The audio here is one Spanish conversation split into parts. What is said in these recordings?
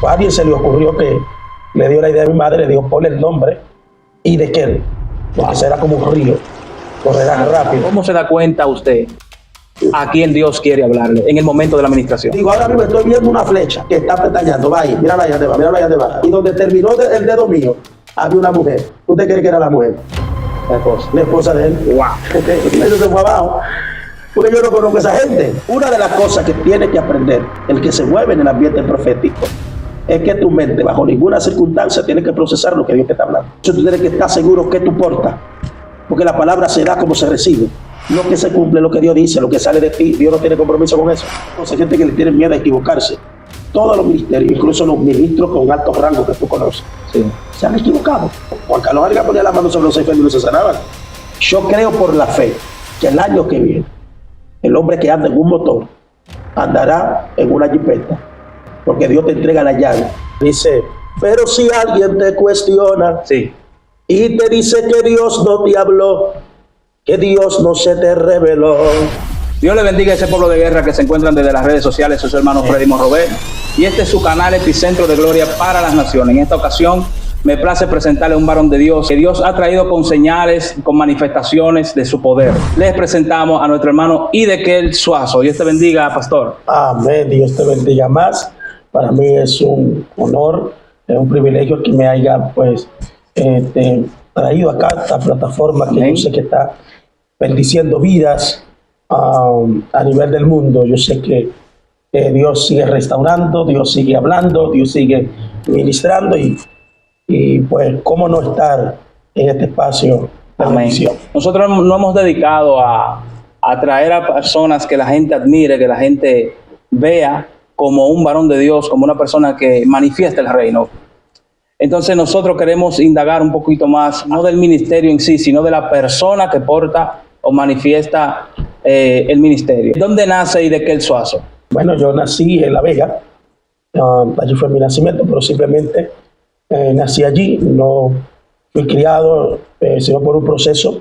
a alguien se le ocurrió que le dio la idea a mi madre, le dijo, ponle el nombre y de qué, porque será como un río, correrá rápido. ¿Cómo se da cuenta usted a quién Dios quiere hablarle en el momento de la administración? Digo, ahora mismo estoy viendo una flecha que está pestañando, va ahí, mírala allá va, mírala allá va. Y donde terminó el dedo mío, había una mujer. ¿Usted cree que era la mujer? La esposa de él. Wow. Eso se fue abajo. Porque yo no conozco a esa gente. Una de las cosas que tiene que aprender el que se mueve en el ambiente profético es que tu mente, bajo ninguna circunstancia, tiene que procesar lo que Dios te está hablando. Entonces tú tienes que estar seguro que tú portas, porque la palabra se da como se recibe. No que se cumple lo que Dios dice, lo que sale de ti. Dios no tiene compromiso con eso. Entonces hay gente que le tiene miedo a equivocarse. Todos los ministerios, incluso los ministros con alto rango que tú conoces, sí, se han equivocado. Juan Carlos Arias ponía la mano sobre los enfermos y se sanaban. Yo creo por la fe que el año que viene, el hombre que anda en un motor andará en una jipeta, porque Dios te entrega la llave. Dice, pero si alguien te cuestiona, sí, y te dice que Dios no te habló, que Dios no se te reveló. Dios le bendiga a ese pueblo de guerra que se encuentran desde las redes sociales, soy su hermano Freddy Morrobé, y este es su canal Epicentro de Gloria para las Naciones. En esta ocasión me place presentarle a un varón de Dios que Dios ha traído con señales, con manifestaciones de su poder. Les presentamos a nuestro hermano Idekel Suazo. Dios te bendiga, pastor. Amén, Dios te bendiga más. Para mí es un honor, es un privilegio que me haya pues traído acá a esta plataforma que yo sé que está bendiciendo vidas a nivel del mundo. Yo sé que Dios sigue restaurando, Dios sigue hablando, Dios sigue ministrando y pues cómo no estar en este espacio de bendición. Nosotros nos hemos dedicado a traer a personas que la gente admire, que la gente vea como un varón de Dios, como una persona que manifiesta el reino. Entonces nosotros queremos indagar un poquito más, no del ministerio en sí, sino de la persona que porta o manifiesta el ministerio. ¿Dónde nace Idekel Suazo? Bueno, yo nací en La Vega, allí fue mi nacimiento, pero simplemente nací allí, no fui criado, sino por un proceso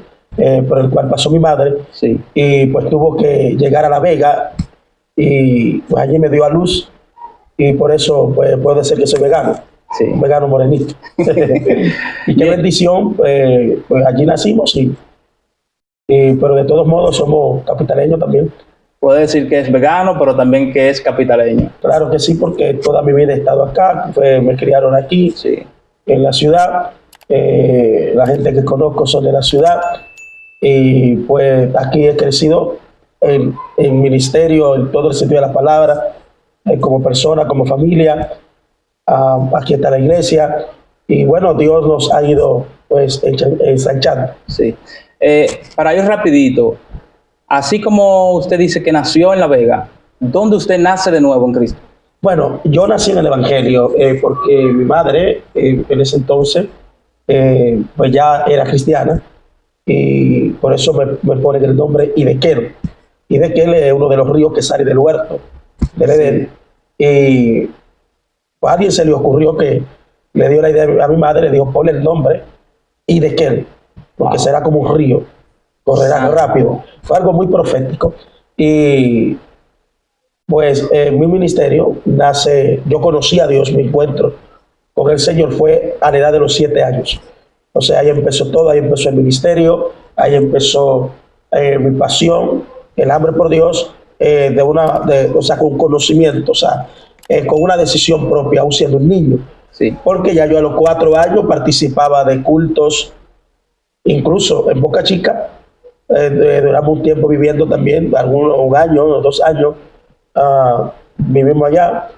por el cual pasó mi madre, sí, y pues tuvo que llegar a La Vega, y pues allí me dio a luz, y por eso pues puede ser que soy vegano. Sí. Un vegano morenito. Y qué bendición, pues allí nacimos, pero de todos modos somos capitaleños también. Puede decir que es vegano, pero también que es capitaleño. Claro que sí, porque toda mi vida he estado acá, me criaron aquí, sí, en la ciudad. La gente que conozco son de la ciudad, y pues aquí he crecido en ministerio, en todo el sentido de la palabra, como persona, como familia. Aquí está la iglesia, y bueno, Dios nos ha ido pues ensanchando. Sí. Para ir rapidito, así como usted dice que nació en La Vega, ¿dónde usted nace de nuevo en Cristo? Bueno, yo nací en el Evangelio porque mi madre en ese entonces pues ya era cristiana, y por eso me ponen el nombre Idekel. Idekel es uno de los ríos que sale del huerto del Edén. Y pues a alguien se le ocurrió que le dio la idea a mi madre, le dijo, ponle el nombre Idekel, porque será como un río, correrá rápido. Fue algo muy profético. Y pues mi ministerio nace, yo conocí a Dios, mi encuentro con el Señor fue a la edad de los 7 años. O sea, ahí empezó todo, ahí empezó el ministerio, ahí empezó mi pasión, el hambre por Dios, o sea, con conocimiento, o sea, con una decisión propia, aún siendo un niño. Sí. Porque ya yo a los 4 años participaba de cultos, incluso en Boca Chica. Duramos un tiempo viviendo también, un año o 2 años, vivimos allá,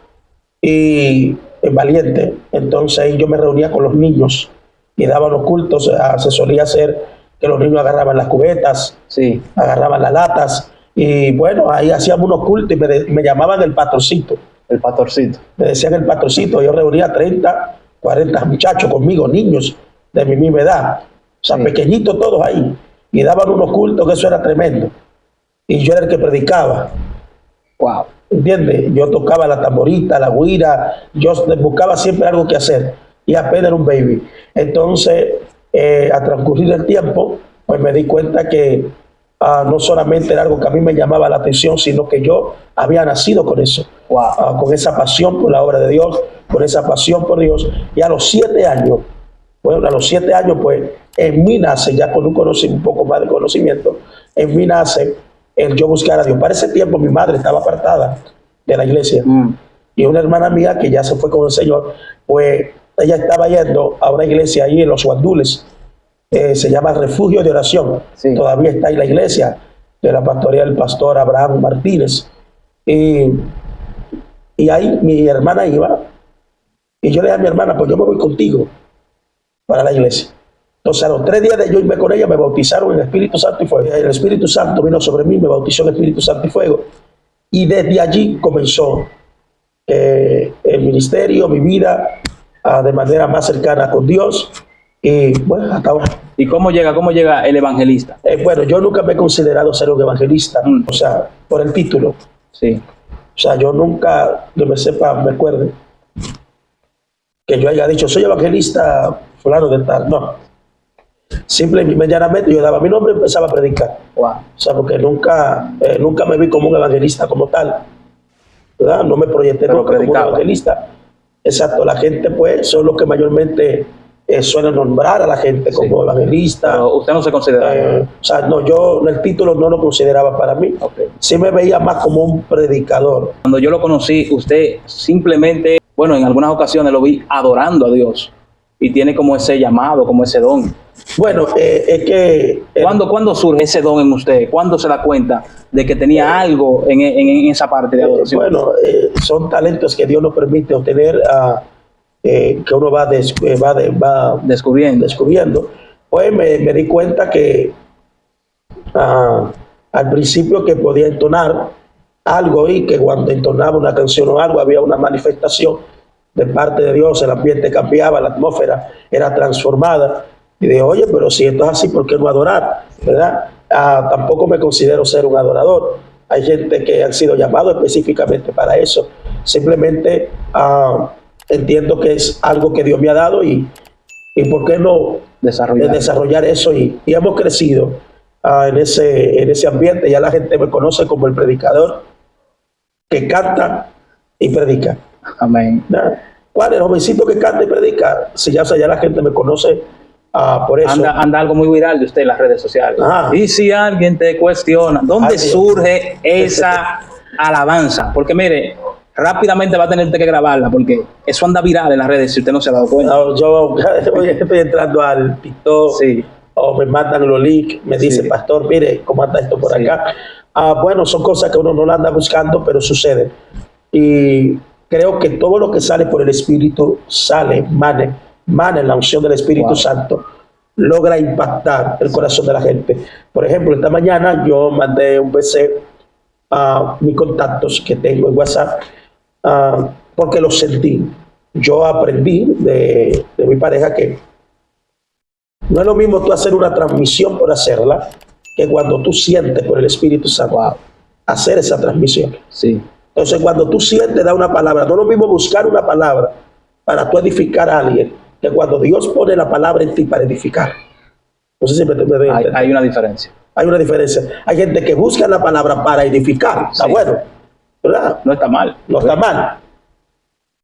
y en Valiente. Entonces yo me reunía con los niños y daba los cultos. Se solía hacer que los niños agarraban las cubetas, sí, agarraban las latas, y bueno, ahí hacíamos unos cultos, y me llamaban el pastorcito. El pastorcito. Me decían el pastorcito. Yo reunía 30, 40 muchachos conmigo, niños de mi misma edad, o sea, sí, pequeñitos todos ahí, y daban unos cultos que eso era tremendo. Y yo era el que predicaba. Wow. ¿Entiendes? Yo tocaba la tamborita, la güira, yo buscaba siempre algo que hacer, y apenas era un baby. Entonces, a transcurrir el tiempo, pues me di cuenta que no solamente era algo que a mí me llamaba la atención, sino que yo había nacido con eso, Wow. con esa pasión por la obra de Dios, con esa pasión por Dios. Y a los 7 años, bueno, a los 7 años, pues en mí nace, ya con un poco más de conocimiento, en mí nace el yo buscar a Dios. Para ese tiempo mi madre estaba apartada de la iglesia, y una hermana mía que ya se fue con el Señor, pues ella estaba yendo a una iglesia ahí en Los Guandules, se llama Refugio de Oración. Sí. Todavía está ahí la iglesia de la pastoría del pastor Abraham Martínez. Y ahí mi hermana iba, y yo le dije a mi hermana, pues yo me voy contigo para la iglesia. Entonces a los 3 días de yo irme con ella, me bautizaron en Espíritu Santo y fuego. El Espíritu Santo vino sobre mí, me bautizó en Espíritu Santo y fuego. Y desde allí comenzó el ministerio, mi vida, de manera más cercana con Dios. Y bueno, hasta ahora. ¿Y cómo llega el evangelista? Bueno, yo nunca me he considerado ser un evangelista, o sea, por el título. Sí. O sea, yo nunca, que me sepa, me acuerde, que yo haya dicho, soy evangelista fulano de tal. No. Simplemente, medianamente, yo daba mi nombre y empezaba a predicar. Wow. O sea, porque nunca me vi como un evangelista como tal, ¿verdad? No me proyecté Pero nunca como un predicaba. evangelista. Exacto, la gente, pues, son los que mayormente suelen nombrar a la gente como evangelista. Pero usted no se considera. O sea, no, yo el título no lo consideraba para mí. Okay. Sí me veía más como un predicador. Cuando yo lo conocí, usted simplemente, bueno, en algunas ocasiones lo vi adorando a Dios y tiene como ese llamado, como ese don. Bueno, es que... ¿Cuándo surge ese don en usted? ¿Cuándo se da cuenta de que tenía algo en esa parte de adoración? Bueno, son talentos que Dios nos permite obtener, que uno va descubriendo. Pues me di cuenta que al principio que podía entonar algo, y que cuando entonaba una canción o algo había una manifestación de parte de Dios, el ambiente cambiaba, la atmósfera era transformada. Y dije, oye, pero si esto es así, ¿por qué no adorar? ¿Verdad? Tampoco me considero ser un adorador. Hay gente que han sido llamados específicamente para eso. Simplemente entiendo que es algo que Dios me ha dado, y ¿por qué no desarrollar eso? Y hemos crecido en ese ambiente. Ya la gente me conoce como el predicador que canta y predica. Amén. ¿Cuál es el jovencito que canta y predica? Si ya la gente me conoce por eso. Anda algo muy viral de usted en las redes sociales. Y si alguien te cuestiona, ¿dónde surge esa alabanza? Porque mire, rápidamente va a tener usted que grabarla, porque eso anda viral en las redes si usted no se ha dado cuenta. No, yo estoy entrando al TikTok, Sí. o me mandan los links, me dice, pastor, mire cómo anda esto por acá. Bueno, son cosas que uno no la anda buscando, pero suceden. Y creo que todo lo que sale por el Espíritu mana en la unción del Espíritu Santo, logra impactar el corazón de la gente. Por ejemplo, esta mañana yo mandé un PC a mis contactos que tengo en WhatsApp, porque lo sentí. Yo aprendí de mi pareja que no es lo mismo tú hacer una transmisión por hacerla, que cuando tú sientes por el Espíritu Santo hacer esa transmisión. Sí. Entonces, cuando tú sientes, da una palabra. No es lo mismo buscar una palabra para tú edificar a alguien, que cuando Dios pone la palabra en ti para edificar. No sé si me doy a entender. Hay una diferencia. Hay una diferencia. Hay gente que busca la palabra para edificar. Está bueno, ¿verdad? No está mal. No está mal.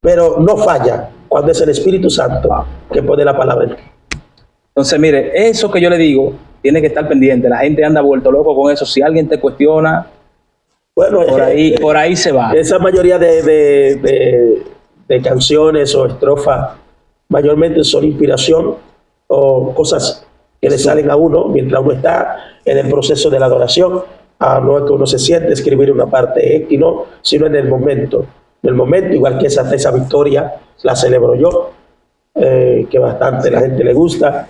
Pero no falla cuando es el Espíritu Santo que pone la palabra en ti. Entonces, mire, eso que yo le digo, tiene que estar pendiente. La gente anda vuelto loco con eso. Si alguien te cuestiona, bueno, por ahí se va. Esa mayoría de canciones o estrofas mayormente son inspiración o cosas que le salen a uno mientras uno está en el proceso de la adoración. No es que uno se siente escribir una parte X, no, sino en el momento. En el momento, igual que esa victoria la celebro yo, que bastante la gente le gusta.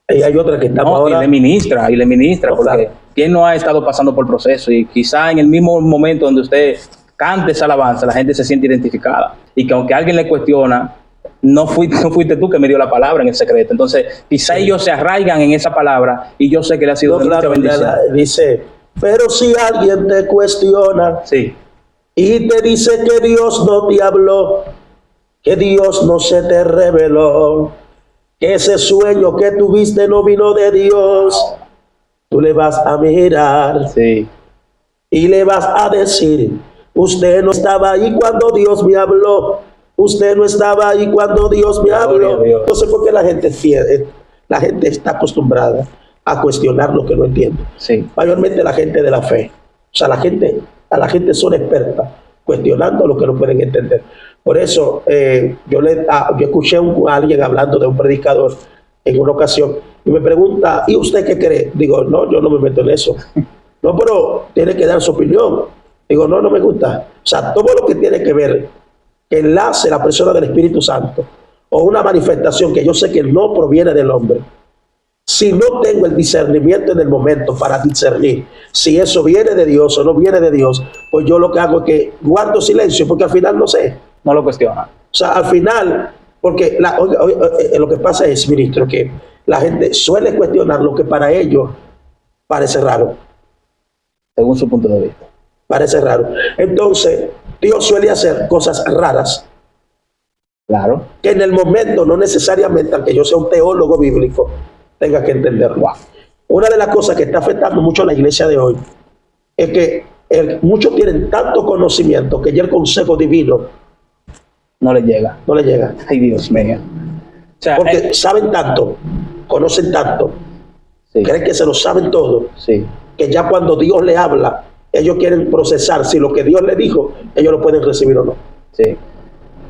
Y hay otra que estamos ahora. Y le ministra, porque ¿quién no ha estado pasando por el proceso? Y quizá en el mismo momento donde usted cante esa alabanza, la gente se siente identificada. Y que aunque alguien le cuestiona, no fuiste tú que me dio la palabra en el secreto. Entonces, quizá ellos se arraigan en esa palabra, y yo sé que le ha sido de mucha bendición. Dice, pero si alguien te cuestiona y te dice que Dios no te habló, que Dios no se te reveló, que ese sueño que tuviste no vino de Dios, tú le vas a mirar Sí. y le vas a decir, usted no estaba ahí cuando Dios me habló, usted no estaba ahí cuando Dios me Gloria habló. a Dios. Entonces, porque la gente está acostumbrada a cuestionar lo que no entiende. Sí. Mayormente la gente de la fe. O sea, a la gente son expertas cuestionando lo que no pueden entender. Por eso yo escuché a alguien hablando de un predicador en una ocasión y me pregunta, ¿y usted qué cree? Digo, no, yo no me meto en eso. No, pero tiene que dar su opinión. Digo, no, no me gusta. O sea, todo lo que tiene que ver, que enlace la persona del Espíritu Santo o una manifestación que yo sé que no proviene del hombre. Si no tengo el discernimiento en el momento para discernir si eso viene de Dios o no viene de Dios, pues yo lo que hago es que guardo silencio, porque al final no sé. No lo cuestiona. O sea, al final, porque lo que pasa es, ministro, que la gente suele cuestionar lo que para ellos parece raro. Según su punto de vista. Parece raro. Entonces, Dios suele hacer cosas raras Claro. que en el momento no necesariamente, aunque yo sea un teólogo bíblico, tenga que entenderlo. Una de las cosas que está afectando mucho a la iglesia de hoy es que muchos tienen tanto conocimiento que ya el consejo divino No le llega. no le llega. Ay, Dios mío. O sea, Porque saben tanto, conocen tanto, sí, creen que se lo saben todo, sí. que ya cuando Dios le habla, ellos quieren procesar si lo que Dios le dijo, ellos lo pueden recibir o no. Sí.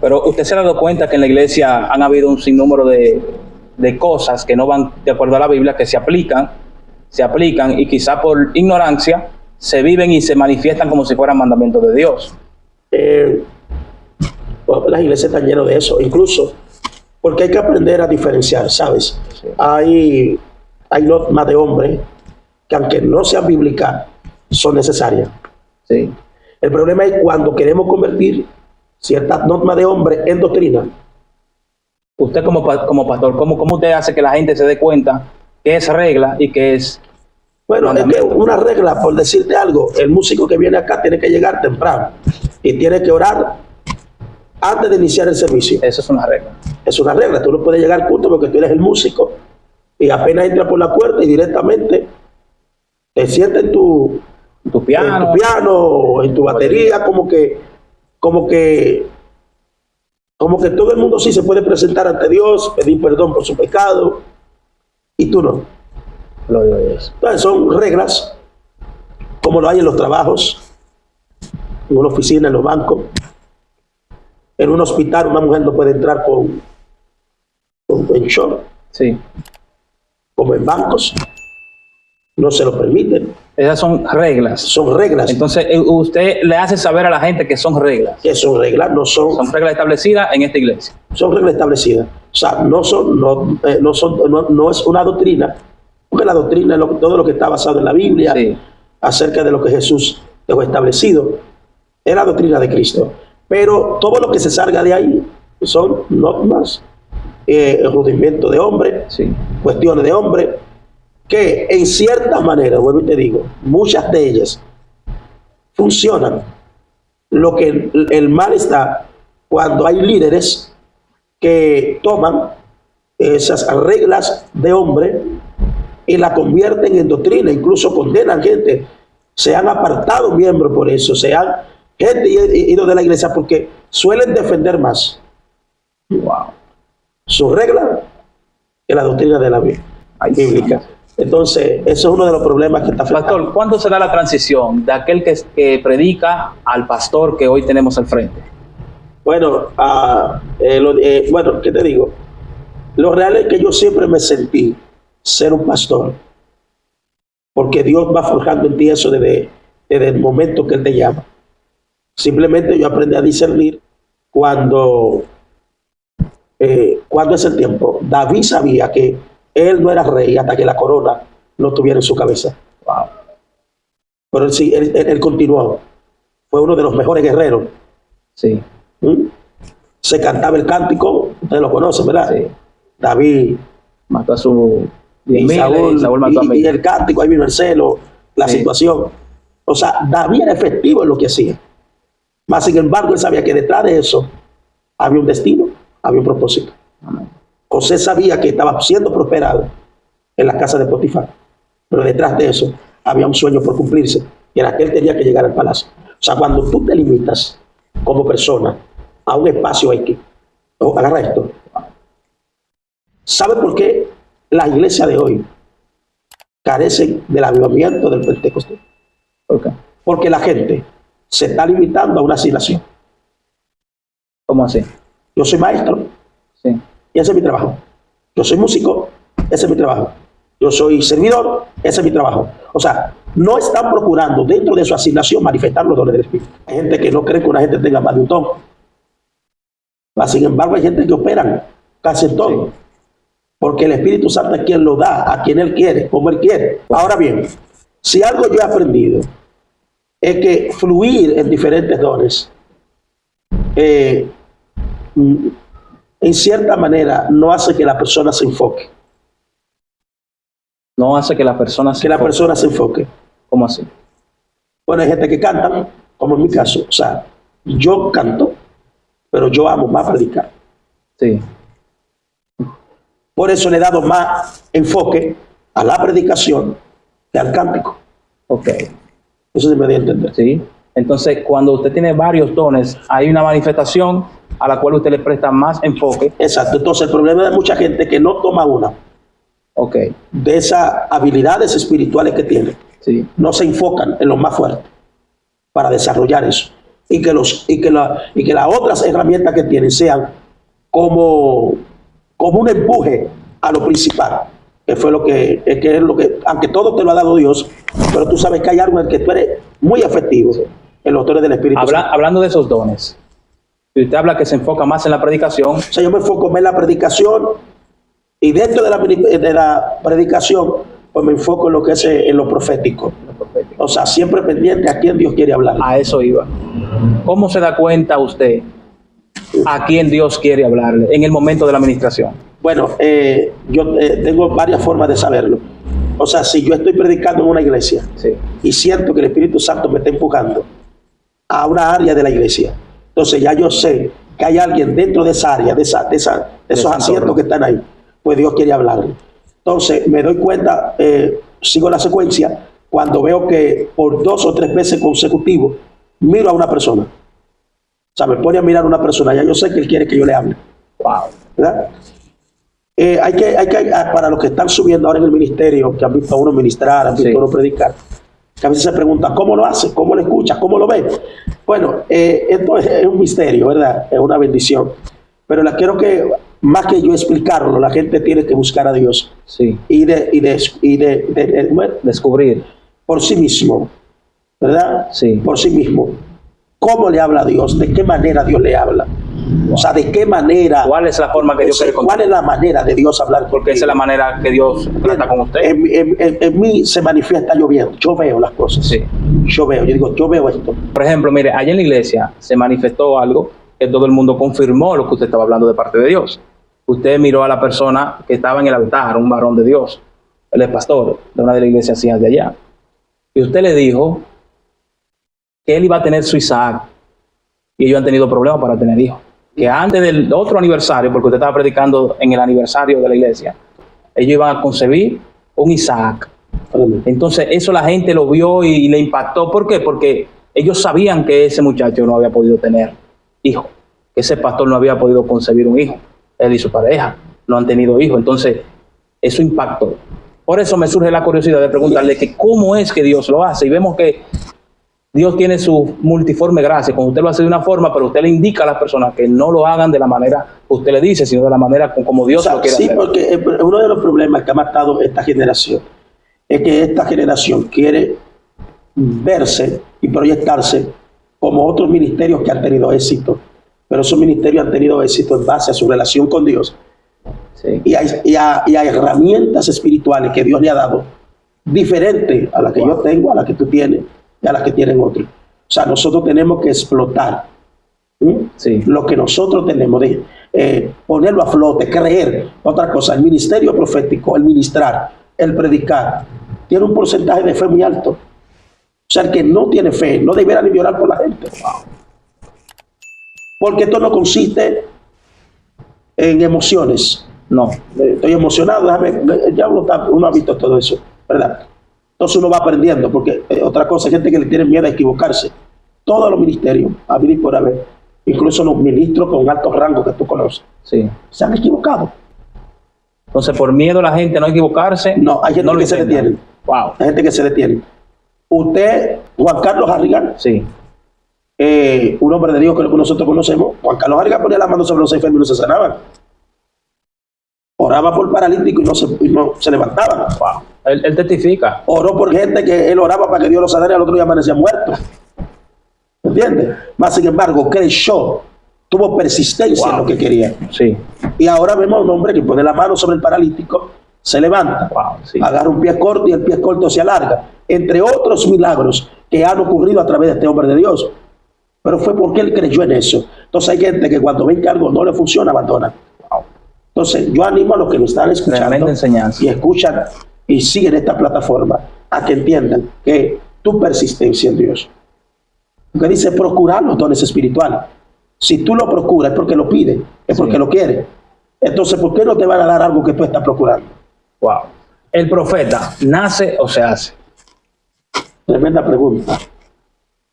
Pero usted se ha dado cuenta que en la iglesia han habido un sinnúmero de cosas que no van de acuerdo a la Biblia, que se aplican y quizá por ignorancia se viven y se manifiestan como si fueran mandamientos de Dios. Bueno, las iglesias están llenas de eso, incluso porque hay que aprender a diferenciar, ¿sabes? Sí. Hay normas de hombres que aunque no sean bíblicas, son necesarias. Sí. El problema es cuando queremos convertir ciertas normas de hombre en doctrina. Usted como pastor, ¿cómo usted hace que la gente se dé cuenta que es regla y que es Bueno, es que mandamiento? una regla, por decirte algo, el músico que viene acá tiene que llegar temprano y tiene que orar antes de iniciar el servicio. Eso es una regla. Es una regla, tú no puedes llegar al culto porque tú eres el músico y apenas entras por la puerta y directamente te sientas en tu piano, en tu batería, como que todo el mundo sí se puede presentar ante Dios, pedir perdón por su pecado y tú no. Gloria a Dios. Entonces son reglas como lo hay en los trabajos, en una oficina, en los bancos. En un hospital una mujer no puede entrar en short, Sí. como en bancos, no se lo permiten. Esas son reglas. Son reglas. Entonces, usted le hace saber a la gente que son reglas. Que son reglas, Son reglas establecidas en esta iglesia. son reglas establecidas. O sea, no es una doctrina, porque la doctrina es todo lo que está basado en la Biblia, Sí. acerca de lo que Jesús dejó establecido. Es la doctrina de Cristo. Pero todo lo que se salga de ahí son normas, rudimentos de hombre, Sí. cuestiones de hombre, que en cierta manera, vuelvo y te digo, muchas de ellas funcionan. Lo que el mal está cuando hay líderes que toman esas reglas de hombre y la convierten en doctrina, incluso condenan gente. Se han apartado miembros por eso, gente ido de la iglesia porque suelen defender más Wow. su regla que la doctrina de la bíblica. Entonces, eso es uno de los problemas que está afectando. Pastor, ¿cuándo se da la transición de aquel que predica al pastor que hoy tenemos al frente? Bueno, bueno, ¿qué te digo? Lo real es que yo siempre me sentí ser un pastor, porque Dios va forjando en ti eso desde el momento que Él te llama. Simplemente yo aprendí a discernir cuando es el tiempo. David sabía que él no era rey hasta que la corona no estuviera en su cabeza. Wow. Pero él continuó. Fue uno de los mejores guerreros. Sí. Se cantaba el cántico, ustedes lo conocen, ¿verdad? Sí. David Mató a su y Saúl mató a y el cántico, ahí vino el celo, la Sí. situación. O sea, David era efectivo en lo que hacía. Mas, sin embargo, él sabía que detrás de eso había un destino, había un propósito. Amén. José sabía que estaba siendo prosperado en la casa de Potifar. pero detrás de eso había un sueño por cumplirse, y era que él tenía que llegar al palacio. O sea, cuando tú te limitas como persona a un espacio X, agarra esto. ¿Sabe por qué la iglesia de hoy carece del avivamiento del Pentecostés? ¿Por qué? Porque la gente se está limitando a una asignación. ¿Cómo así? Yo soy maestro, Sí. y ese es mi trabajo. Yo soy músico, ese es mi trabajo. Yo soy servidor, ese es mi trabajo. O sea, no están procurando dentro de su asignación manifestar los dones del Espíritu. Hay gente que no cree que una gente tenga más de un don. Sin embargo, hay gente que operan casi en todo. Sí. Porque el Espíritu Santo es quien lo da, a quien Él quiere, como Él quiere. Ahora bien, si algo yo he aprendido es que fluir en diferentes dones, en cierta manera, no hace que la persona se enfoque. No hace que la persona se Que la enfoque. persona se enfoque. ¿Cómo así? Bueno, hay gente que canta, como en mi caso. O sea, yo canto, pero yo amo más predicar. Sí. Por eso le he dado más enfoque a la predicación que al cántico. Ok. Eso se me dio a entender. Sí. Entonces, cuando usted tiene varios dones, hay una manifestación a la cual usted le presta más enfoque. Exacto. Entonces, el problema de mucha gente es que no toma una Ok. de esas habilidades espirituales que tiene. Sí. No se enfocan en lo más fuerte para desarrollar eso. Y que las otras herramientas que tienen sean como un empuje a lo principal, que fue es lo que, aunque todo te lo ha dado Dios, pero tú sabes que hay algo en que tú eres muy efectivo, en los dones del Espíritu Santo. Hablando de esos dones, si usted habla que se enfoca más en la predicación, O sea, yo me enfoco más en la predicación, y dentro de la predicación, pues me enfoco en lo que es en lo profético. O sea, siempre pendiente a quién Dios quiere hablar. a eso iba. ¿Cómo se da cuenta usted a quién Dios quiere hablarle en el momento de la administración? Bueno, yo tengo varias formas de saberlo. O sea, si yo estoy predicando en una iglesia, Sí. y siento que el Espíritu Santo me está empujando a una área de la iglesia, entonces ya yo sé que hay alguien dentro de esa área, de esos asientos que están ahí, pues Dios quiere hablarle. Entonces me doy cuenta, sigo la secuencia, cuando veo que por 2 o 3 veces consecutivos miro a una persona. O sea, me pone a mirar a una persona, ya yo sé que Él quiere que yo le hable. Wow. ¿Verdad? Para los que están subiendo ahora en el ministerio, que han visto a uno ministrar, han visto Sí. a uno predicar, que a veces se preguntan, ¿cómo lo hace? ¿Cómo lo escucha? ¿Cómo lo ve? Bueno, esto es un misterio, ¿verdad? Es una bendición. Pero quiero que, más que yo explicarlo, la gente tiene que buscar a Dios Sí. y Descubrir. por sí mismo, ¿verdad? Sí. Por sí mismo. ¿Cómo le habla a Dios? ¿De qué manera Dios le habla? O sea, ¿de qué manera? ¿Cuál es la forma que Dios quiere ¿Cuál contar? es la manera de Dios hablar? Porque esa es la manera que Dios trata con usted. En mí se manifiesta lloviendo. Yo veo las cosas. Sí. Yo veo esto. Por ejemplo, mire, allá en la iglesia se manifestó algo que todo el mundo confirmó lo que usted estaba hablando de parte de Dios. Usted miró a la persona que estaba en el altar, un varón de Dios. Él es pastor de una de las iglesias de allá. Y usted le dijo que él iba a tener su Isaac. Y ellos han tenido problemas para tener hijos. Que antes del otro aniversario, porque usted estaba predicando en el aniversario de la iglesia, ellos iban a concebir un Isaac. Entonces eso la gente lo vio y le impactó. ¿Por qué? Porque ellos sabían que ese muchacho no había podido tener hijo, que ese pastor no había podido concebir un hijo. Él y su pareja no han tenido hijos. Entonces eso impactó. Por eso me surge la curiosidad de preguntarle que cómo es que Dios lo hace. Y vemos que Dios tiene su multiforme gracia. Cuando usted lo hace de una forma, pero usted le indica a las personas que no lo hagan de la manera que usted le dice, sino de la manera como Dios lo quiere sí, hacer. porque uno de los problemas que ha matado esta generación es que esta generación quiere verse y proyectarse como otros ministerios que han tenido éxito, pero esos ministerios han tenido éxito en base a su relación con Dios. Sí. Y a herramientas espirituales que Dios le ha dado, diferentes a las que yo tengo, a las que tú tienes y a las que tienen otros. O sea, nosotros tenemos que explotar Sí. lo que nosotros tenemos, de ponerlo a flote, creer. Otra cosa, el ministerio profético, el ministrar, el predicar, tiene un porcentaje de fe muy alto. O sea, el que no tiene fe no deberá ni llorar por la gente. Porque esto no consiste en emociones. No. Estoy emocionado, ya uno ha visto todo eso, ¿verdad? Entonces uno va aprendiendo, porque otra cosa, hay gente que le tiene miedo a equivocarse. Todos los ministerios, a venir por haber, incluso los ministros con altos rangos que tú conoces, Sí. se han equivocado. Entonces, por miedo a la gente no equivocarse. No, hay gente no lo que se intentan. detiene. Wow. Hay gente que se detiene. Usted, Juan Carlos Harrigan, Sí. un hombre de Dios que nosotros conocemos, Juan Carlos Harrigan ponía la mano sobre los enfermos y no se sanaban. Oraba por paralíticos y no se levantaban. Wow. Él testifica. Oró por gente que él oraba para que Dios lo sanara y al otro día amanecía muerto. ¿Entiendes? Más sin embargo, creyó, tuvo persistencia en lo que quería. Sí. Y ahora vemos a un hombre que pone la mano sobre el paralítico, se levanta, Wow. Sí. agarra un pie corto y el pie corto se alarga. Entre otros milagros que han ocurrido a través de este hombre de Dios. Pero fue porque él creyó en eso. Entonces hay gente que cuando ven que algo no le funciona, abandona. Wow. Entonces yo animo a los que me están escuchando Tremenda enseñanza. y escuchan y siguen esta plataforma a que entiendan que tu persistencia en Dios. Porque dice procurar los dones espirituales. Si tú lo procuras es porque lo pides, es porque lo quieres. Entonces, ¿por qué no te van a dar algo que tú estás procurando? Wow. ¿El profeta nace o se hace? Tremenda pregunta.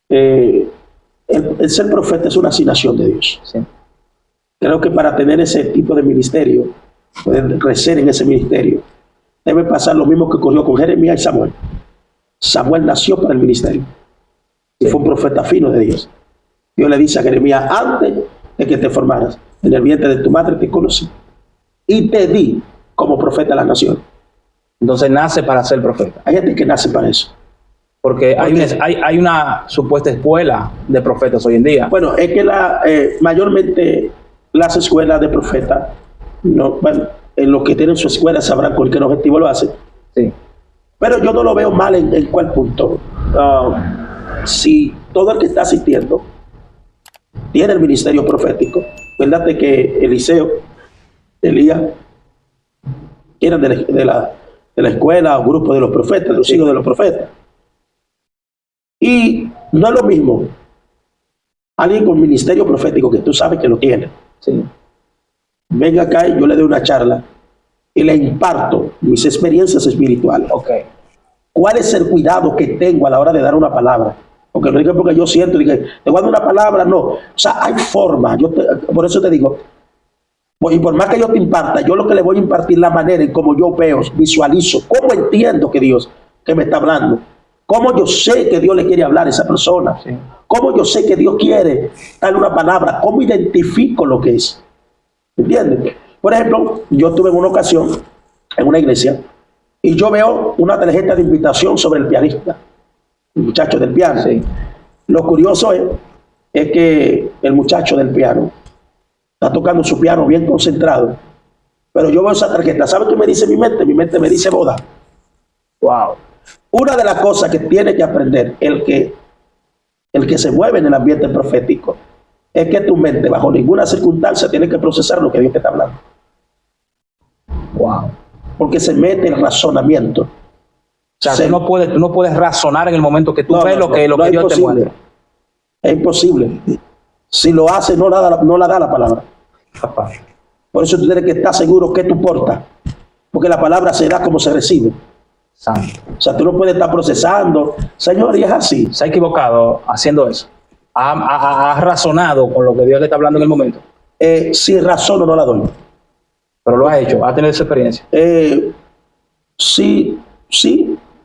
El ser profeta es una asignación de Dios. Sí. Creo que para tener ese tipo de ministerio, poder crecer en ese ministerio, debe pasar lo mismo que ocurrió con Jeremías y Samuel. Samuel nació para el ministerio y fue un profeta fino de Dios. Dios le dice a Jeremías, antes de que te formaras, en el vientre de tu madre te conocí y te di como profeta a la nación. Entonces nace para ser profeta. Hay gente que nace para eso. Porque hay una supuesta escuela de profetas hoy en día. Bueno, es que mayormente las escuelas de profetas, no, bueno, en los que tienen su escuela sabrán con qué objetivo lo hacen. Sí. Pero yo no lo veo mal en cuál punto. Si todo el que está asistiendo tiene el ministerio profético, acuérdate que Eliseo, Elías, eran de la escuela o grupo de los profetas, de los hijos de los profetas. Y no es lo mismo alguien con ministerio profético que tú sabes que lo tiene. Sí. Venga acá y yo le doy una charla y le imparto mis experiencias espirituales. Ok. ¿Cuál es el cuidado que tengo a la hora de dar una palabra? Porque no digo porque yo siento que te voy a dar una palabra, no. O sea, hay forma. Por eso te digo, y por más que yo te imparta, yo lo que le voy a impartir la manera en cómo yo veo, visualizo, cómo entiendo que Dios que me está hablando, cómo yo sé que Dios le quiere hablar a esa persona, Sí. cómo yo sé que Dios quiere darle una palabra, cómo identifico lo que es. ¿Entiendes? Por ejemplo, yo estuve en una ocasión en una iglesia y yo veo una tarjeta de invitación sobre el pianista, el muchacho del piano. Sí. Lo curioso es que el muchacho del piano está tocando su piano bien concentrado, pero yo veo esa tarjeta. ¿Sabes qué me dice mi mente? Mi mente me dice boda. Wow. Una de las cosas que tiene que aprender el que se mueve en el ambiente profético es que tu mente bajo ninguna circunstancia tiene que procesar lo que Dios te está hablando. Wow. Porque se mete el razonamiento. O sea, tú no puedes razonar en el momento que tú ves lo que es Dios te imposible. muestra. Es imposible. Si lo hace, no la da la palabra. Papá. Por eso tú tienes que estar seguro que tú portas. Porque la palabra se da como se recibe. Santo. O sea, tú no puedes estar procesando. Señor, y es así. Se ha equivocado haciendo eso. Ha razonado con lo que Dios le está hablando en el momento. Si razono, no la doy. Pero lo ha hecho, ha tenido esa experiencia. Sí,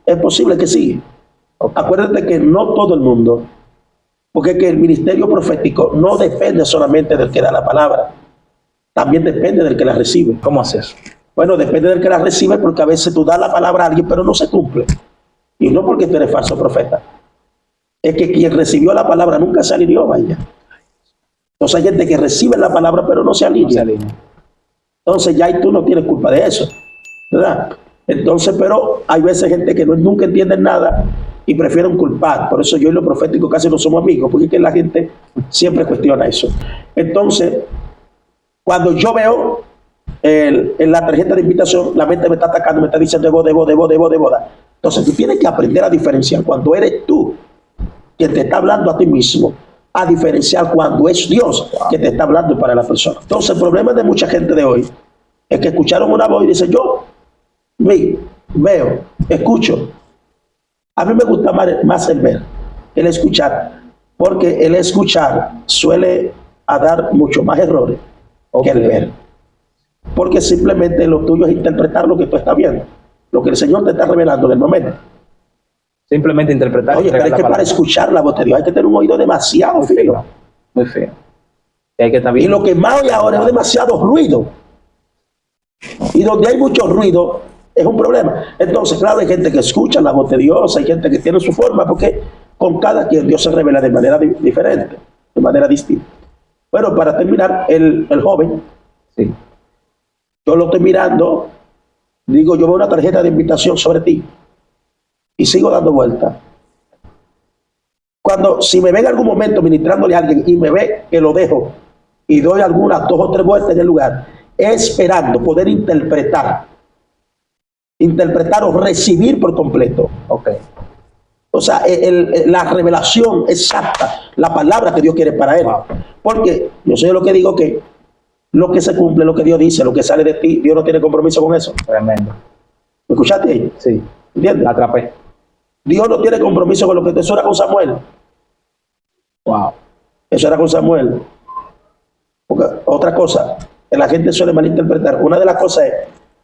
es posible que sí. Ok. Acuérdate que no todo el mundo, porque es que el ministerio profético no depende solamente del que da la palabra, también depende del que la recibe. ¿Cómo haces eso? Bueno, depende del que la recibe, porque a veces tú das la palabra a alguien, pero no se cumple. Y no porque tú eres falso profeta. Es que quien recibió la palabra nunca se alineó, vaya. Entonces hay gente que recibe la palabra, pero no se No se alinea. alinea. Entonces ya ahí tú no tienes culpa de eso, ¿verdad? Entonces, pero hay veces gente que nunca entienden nada y prefieren culpar. Por eso yo y lo profético casi no somos amigos, porque es que la gente siempre cuestiona eso. Entonces, cuando yo veo en la tarjeta de invitación, la mente me está atacando, me está diciendo de boda. Entonces tú tienes que aprender a diferenciar cuando eres tú quien te está hablando a ti mismo, a diferenciar cuando es Dios que te está hablando para la persona. Entonces el problema de mucha gente de hoy es que escucharon una voz y dicen, yo veo, escucho, A mí me gusta más el ver, el escuchar, porque el escuchar suele a dar mucho más errores que el ver. Porque simplemente lo tuyo es interpretar lo que tú estás viendo, lo que el Señor te está revelando en el momento. Simplemente interpretar. Oye, pero es que para escuchar la voz de Dios hay que tener un oído demasiado fino. Muy fino. Y hay que estar bien. Y lo que más hoy ahora es demasiado ruido. Y donde hay mucho ruido es un problema. Entonces, claro, hay gente que escucha la voz de Dios, hay gente que tiene su forma, porque con cada quien Dios se revela de manera diferente, de manera distinta. Bueno, para terminar, el joven, sí, yo lo estoy mirando, digo, yo veo una tarjeta de invitación sobre ti y sigo dando vueltas. Si me ve en algún momento ministrándole a alguien y me ve que lo dejo y doy algunas 2 o 3 vueltas en el lugar, esperando poder interpretar o recibir por completo. Okay. O sea, la revelación exacta, la palabra que Dios quiere para él. Wow. Porque yo sé lo que digo, que lo que se cumple, lo que Dios dice, lo que sale de ti, Dios no tiene compromiso con eso. Tremendo. ¿Me escuchaste ahí? Sí. ¿Entiendes? La atrapé. Dios no tiene compromiso con lo que eso era con Samuel. Wow. Eso era con Samuel. Porque otra cosa, que la gente suele malinterpretar. Una de las cosas es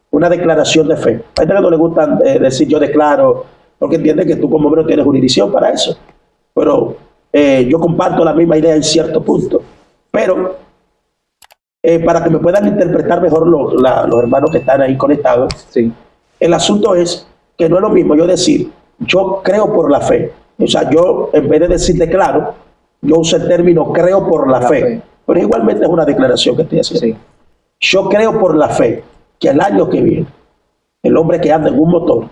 una declaración de fe. A gente que no le gusta decir yo declaro, porque entiende que tú como hombre no tienes jurisdicción para eso. Pero yo comparto la misma idea en cierto punto. Pero para que me puedan interpretar mejor los hermanos que están ahí conectados, sí, el asunto es que no es lo mismo yo decir yo creo por la fe. O sea, yo en vez de decir declaro, yo uso el término creo por la fe. Pero igualmente es una declaración que estoy haciendo. Sí. Yo creo por la fe que el año que viene, el hombre que anda en un motor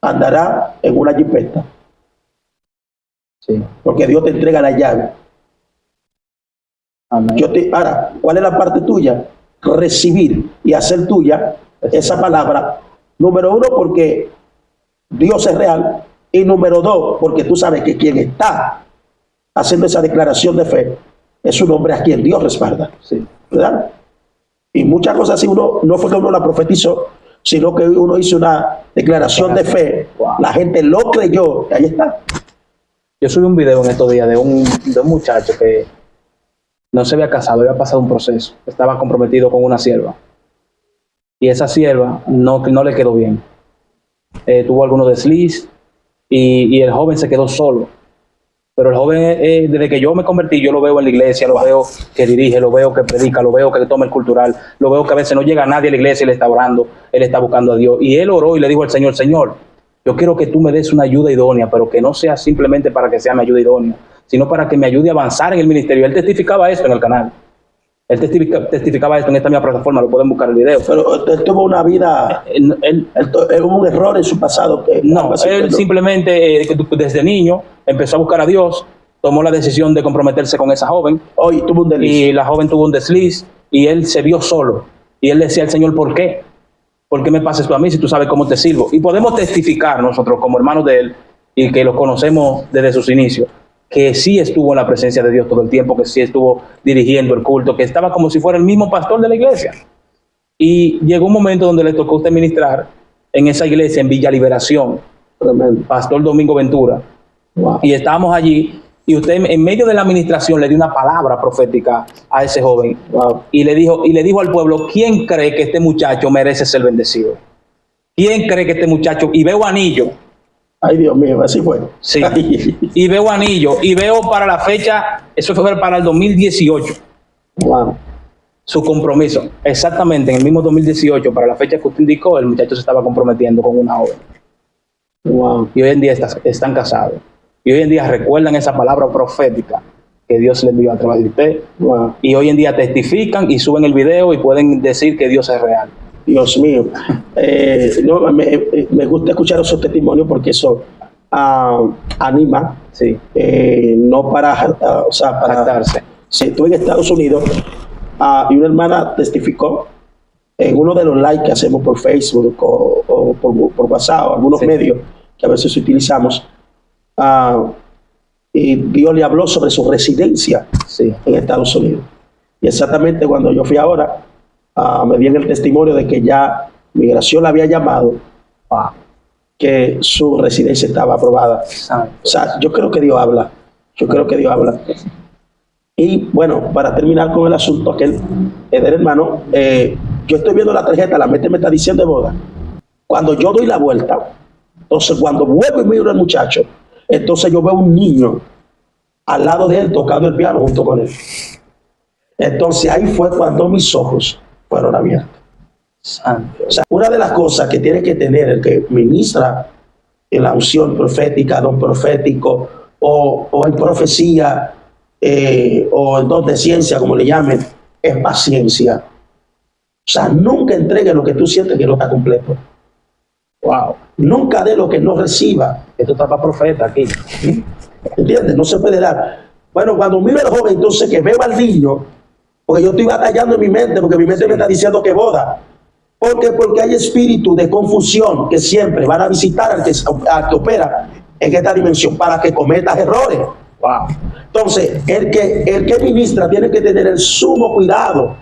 andará en una jipeta. Sí. Porque Dios te entrega la llave. Amén. Ahora, ¿cuál es la parte tuya? Recibir y hacer tuya esa palabra. Número 1, porque Dios es real. Y número 2, porque tú sabes que quien está haciendo esa declaración de fe es un hombre a quien Dios respalda. Sí. ¿Verdad? Y muchas cosas así, no fue que uno la profetizó, sino que uno hizo una declaración de fe. Wow. La gente lo creyó. Y ahí está. Yo subí un video en estos días de un muchacho que no se había casado, había pasado un proceso, estaba comprometido con una sierva. Y esa sierva no le quedó bien. Tuvo algunos desliz y el joven se quedó solo. Pero el joven, desde que yo me convertí, yo lo veo en la iglesia, lo veo que dirige, lo veo que predica, lo veo que toma el cultural, lo veo que a veces no llega nadie a la iglesia y le está orando, él está buscando a Dios. Y él oró y le dijo al Señor, Señor, yo quiero que tú me des una ayuda idónea, pero que no sea simplemente para que sea mi ayuda idónea, sino para que me ayude a avanzar en el ministerio. Él testificaba esto en el canal. Él testificaba esto en esta misma plataforma, lo pueden buscar el video. Pero él tuvo una vida, hubo un error en su pasado. No, él simplemente desde niño empezó a buscar a Dios, tomó la decisión de comprometerse con esa joven. Hoy tuvo un desliz. Y la joven tuvo un desliz y él se vio solo. Y él decía al Señor, ¿por qué? ¿Por qué me pasas tú a mí si tú sabes cómo te sirvo? Y podemos testificar nosotros como hermanos de él y que lo conocemos desde sus inicios, que sí estuvo en la presencia de Dios todo el tiempo, que sí estuvo dirigiendo el culto, que estaba como si fuera el mismo pastor de la iglesia. Y llegó un momento donde le tocó a usted ministrar en esa iglesia en Villa Liberación, Pastor Domingo Ventura. Wow. Y estábamos allí y usted en medio de la administración le dio una palabra profética a ese joven. Wow. Y le dijo al pueblo, ¿quién cree que este muchacho merece ser bendecido? ¿Quién cree que este muchacho? Y veo anillo. Ay, Dios mío, así fue. Sí. Y veo anillo. Y veo para la fecha, eso fue para el 2018. Wow. Su compromiso. Exactamente, en el mismo 2018, para la fecha que usted indicó, el muchacho se estaba comprometiendo con una joven. Wow. Y hoy en día están casados. Y hoy en día recuerdan esa palabra profética que Dios les dio a través de usted. Wow. Y hoy en día testifican y suben el video y pueden decir que Dios es real. Dios mío. Me gusta escuchar esos testimonios porque eso anima. Sí. No para, para jactarse. Sí, estuve en Estados Unidos y una hermana testificó en uno de los likes que hacemos por Facebook o por WhatsApp o algunos medios que a veces utilizamos. Y Dios le habló sobre su residencia en Estados Unidos. Y exactamente cuando yo fui ahora, me dieron el testimonio de que ya Migración la había llamado que su residencia estaba aprobada. O sea, yo creo que Dios habla. Yo creo que Dios habla. Y bueno, para terminar con el asunto aquel del hermano, yo estoy viendo la tarjeta, la mente me está diciendo de boda. Cuando yo doy la vuelta, entonces cuando vuelvo y miro al muchacho, entonces yo veo un niño al lado de él tocando el piano junto con él. Entonces ahí fue cuando mis ojos fueron abiertos. O sea, una de las cosas que tiene que tener el que ministra en la unción profética, don profético, o en profecía, o en don de ciencia, como le llamen, es paciencia. O sea, nunca entregue lo que tú sientes que no está completo. Wow. Nunca dé lo que no reciba. Esto está para profeta aquí. ¿Sí? ¿Entiendes? No se puede dar. Bueno, cuando miro al joven, entonces que veo al niño, porque yo estoy batallando en mi mente, porque mi mente me está diciendo que boda. Porque hay espíritus de confusión que siempre van a visitar al que opera en esta dimensión para que cometas errores. Wow. Entonces, el que ministra tiene que tener el sumo cuidado,